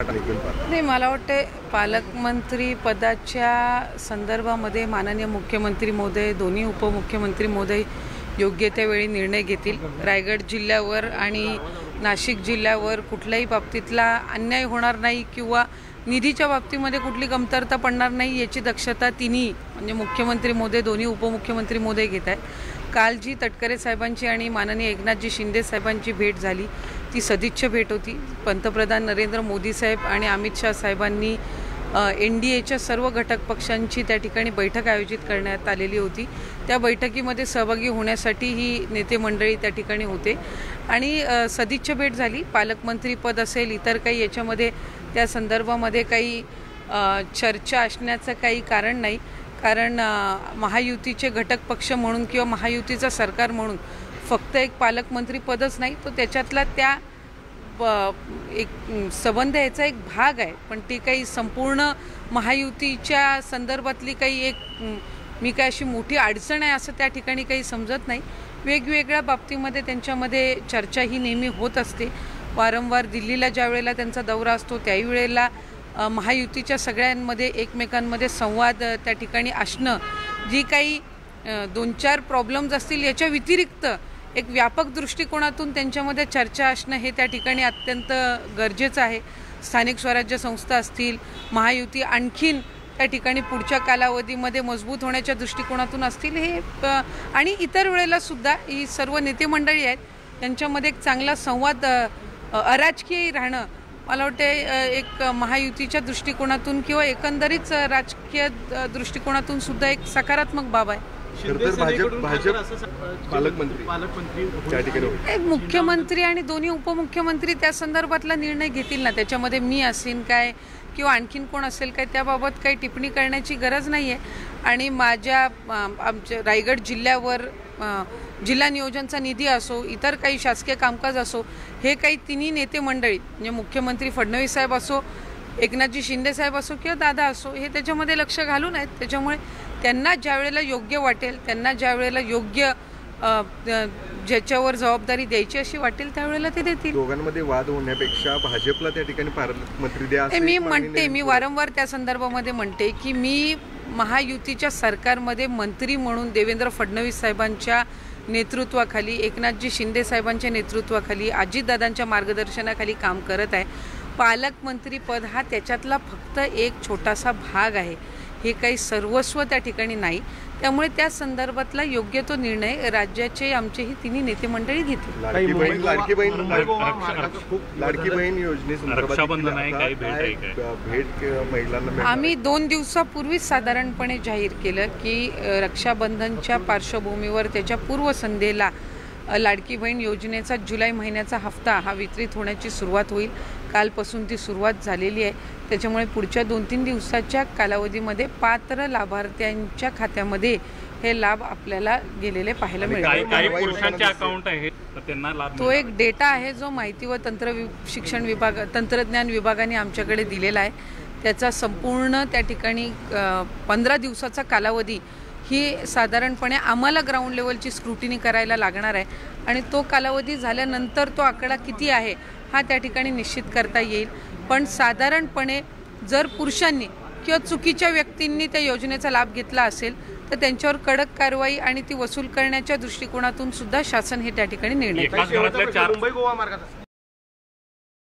नाही, मला वाटते पालकमंत्री पदाच्या संदर्भामध्ये माननीय मुख्यमंत्री महोदय, दोन्ही उपमुख्यमंत्री महोदय योग्य त्या वेळी निर्णय घेतील। रायगड जिल्ह्यावर आणि नाशिक जिल्ह्यावर कुठल्याही बाबतीतला अन्याय होणार नाही किंवा निधीच्या बाबतीमध्ये कुठली कमतरता पडणार नाही याची दक्षता तिन्ही म्हणजे मुख्यमंत्री महोदय, दोन्ही उपमुख्यमंत्री महोदय घेत आहेत। काल जी तटकरे साहेबांची आणि माननीय एकनाथजी शिंदे साहेबांची भेट झाली ती सदिच्छा भेट होती। पंतप्रधान नरेंद्र मोदी साहेब आणि अमित शाह साहेबांनी NDAच्या सर्व घटक पक्षांची त्या ठिकाणी बैठक आयोजित करण्यात आलेली होती। त्या बैठकीमध्ये सहभागी होण्यासाठी ही नेते मंडळी त्या ठिकाणी होते आणि सदिच्छा भेट झाली। पालकमंत्री पद असेल इतर काही याच्यामध्ये त्या संदर्भामध्ये काही चर्चा असण्याचं काही कारण नाही, कारण महायुतीचे घटक पक्ष म्हणून किंवा महायुतीचं सरकार म्हणून फक्त एक पालकमंत्री पदच नाही, तो त्याच्यातला त्या एक संबंध याचा एक भाग आहे, पण ती काही संपूर्ण महायुतीच्या संदर्भातली काही एक मी काय अशी मोठी अडचण आहे असं त्या ठिकाणी काही समजत नाही। वेगवेगळ्या बाबतीमध्ये त्यांच्यामध्ये चर्चा ही नेहमी होत असते। वारंवार दिल्लीला ज्या वेळेला त्यांचा दौरा असतो त्याही वेळेला महायुतीच्या सगळ्यांमध्ये एकमेकांमध्ये संवाद त्या ठिकाणी असणं, जी काही 2-4 प्रॉब्लेम्स असतील याच्या व्यतिरिक्त एक व्यापक दृष्टिकोनातून त्यांच्यामध्ये चर्चा असणं हे त्या ठिकाणी अत्यंत गरजेचं आहे। स्थानिक स्वराज्य संस्था असतील, महायुती आणखीन त्या ठिकाणी पुढच्या कालावधीमध्ये मजबूत होण्याच्या दृष्टिकोनातून असतील हे आणि इतर वेळेला सुद्धा ही सर्व नेते मंडळी आहेत त्यांच्यामध्ये एक चांगला संवाद अराजकीय राहणं मला वाटते एक महायुतीच्या दृष्टिकोनातूून किंवा एकंदरीत राजकीय दृष्टिकोनातून सुद्धा एक सकारात्मक बाब आहे। मुख्यमंत्री आणि दोन्ही उपमुख्यमंत्री त्या संदर्भातला निर्णय घेतील ना, त्याच्यामध्ये मी असेन काय किंवा आणखीन कोण असेल काय त्याबाबत काही टिप्पणी करण्याची गरज नाही आहे। आणि माझ्या आमच्या रायगड जिल्ह्यावर जिल्हा नियोजनचा निधी असो, इतर काही शासकीय कामकाज असो, हे काही तिन्ही नेते मंडळी म्हणजे मुख्यमंत्री फडणवीस साहेब असो, एकनाथजी शिंदे साहेब असो किंवा दादा असो हे त्याच्यामध्ये लक्ष घालून आहेत। त्याच्यामुळे त्यांना ज्या वेळेला योग्य वाटेल, त्यांना ज्या वेळेला योग्य ज्याच्यावर जबाबदारी द्यायची अशी वाटेल त्यावेळेला ते देतील। दोघांमध्ये वाद होण्यापेक्षा भाजपला त्या ठिकाणी पालकमंत्री द्या मी वारंवार त्या संदर्भामध्ये म्हणते की मी महायुतीच्या सरकारमध्ये मंत्री म्हणून देवेंद्र फडणवीस साहेबांच्या नेतृत्वाखाली, एकनाथजी शिंदे साहेबांच्या नेतृत्वाखाली, अजितदादांच्या मार्गदर्शनाखाली काम करत आहे। पालकमंत्री पद हा त्याच्यातला फक्त एक छोटासा भाग आहे, हे काही सर्वस्व त्या ठिकाणी नाही। त्यामुळे त्या संदर्भातला योग्य तो निर्णय राज्याचे आमचे ही तिन्ही नेते मंडळी घेतील। लाडकी बहीण योजनेसंदर्भात आम्ही 2 दिवसापूर्वीच साधारणपणे जाहीर केलं की रक्षाबंधनच्या पार्श्वभूमीवर त्याच्या पूर्वसंध्येला लाडकी बहीण योजनेचा जुलै महिन्याचा हप्ता हा वितरित होण्याची सुरुवात होईल। कालपासून ती सुरुवात झालेली आहे। त्याच्यामुळे पुढच्या 2-3 दिवसाच्या कालावधीमध्ये पात्र लाभार्थ्यांच्या खात्यामध्ये हे लाभ आपल्याला गेलेले पाहायला मिळतील। तो एक डेटा आहे जो माहिती व तंत्रज्ञान विभागाने आमच्याकडे दिलेला आहे। त्याचा संपूर्ण त्या ठिकाणी 15 दिवसाचा कालावधी ही साधारणपणे आम्हाला ग्राउंड लेवलची स्क्रुटिनी करायला लागणार आहे आणि तो कालावधी झाल्यानंतर तो आकडा किती आहे हा त्या ठिकाणी निश्चित करता येईल। पण साधारणपणे जर पुरुषांनी किंवा चुकीच्या व्यक्तींनी त्या योजनेचा लाभ घेतला असेल तर त्यांच्यावर कडक कारवाई आणि ती वसूल करण्याच्या दृष्टिकोनातून सुद्धा शासन हे त्या ठिकाणी निर्णय